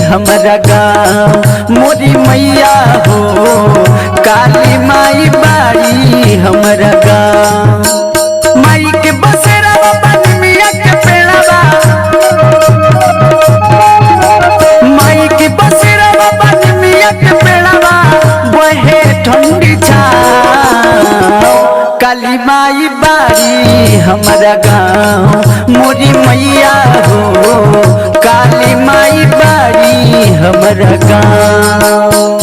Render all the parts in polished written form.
हमारा गाँव मोरी मैया हो काली माई बाड़ी हमारा गाँव। माई के बसेरा बन मिया के पेड़ावा, माई के बसेरा बन मिया के पेड़ावा बहे ठंडी छाँव काली माई बाड़ी हमारा गाँव मोरी मैया हो काली माई बाड़ी हमारा गाँव।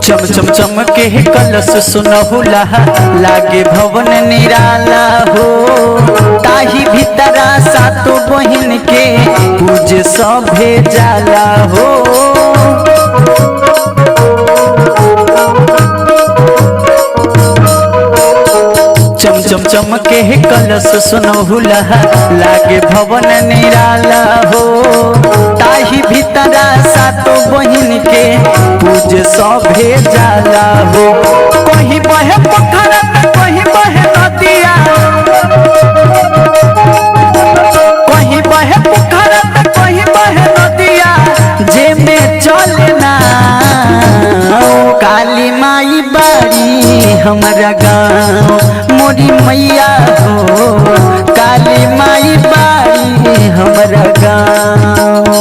चम चम चम के कलश सुनहुला लागे भवन निराला हो, ताही भीतरा सातो बहिन के पूज सभे जाला हो। चम चम चम के कलश सुनहुला लागे भवन निराला हो, ताही भीतरा सातो बहिन के पूज सभे जाला हो। कहीं बहे पोखरा कहीं बहे नदिया, कहीं बहे पोखरा कहीं बहे नदिया जे में चले ना काली माई बाड़ी हमारा गाँव मोरी मैया हो काली माई बाड़ी हमारा गाँव।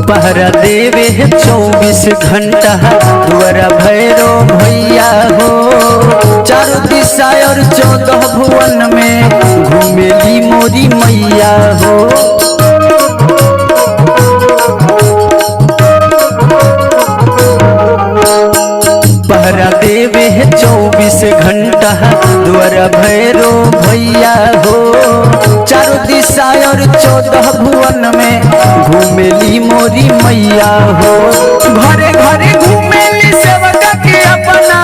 पहरा देवे 24 घंटा द्वारा भैरो भैया हो, चारों दिशा और 14 भुवन में घूमेली मोरी मैया हो। पहरा देवे 24 घंटा द्वारा भैरो भैया हो, चारों दिशा और 14 भुवन में घूमेली मोरी मैया हो। घरे घरे घूमेली सेवका के अपना,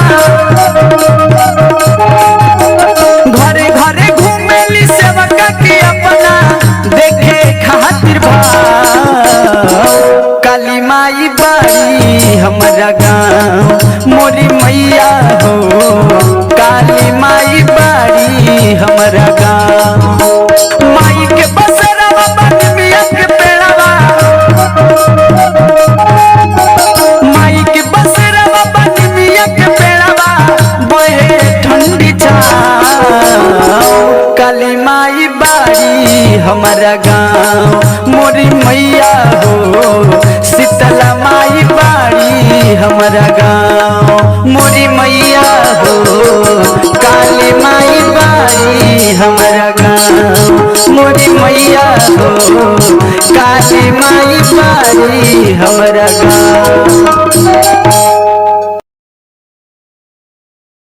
घरे घरे घूमेली सेवका के अपना देखे खातिर भाव काली माई बाड़ी हमारा गाँव मोरी मैया हो काली माई बाड़ी हमारा गाँव। माई के बसेरा बन मिया के पेड़ावा, माई के बसेरा बन मिया के पेड़ावा बहे ठंडी छाँव काली माई बाड़ी हमारा गाँव मोरी मैया हो शीतला माई बाड़ी हमारा गाँव मोरी मैया हो काली माई बाड़ी हमारा गाँव मोरी मैया हो काली माई बाड़ी हमारा गाँव।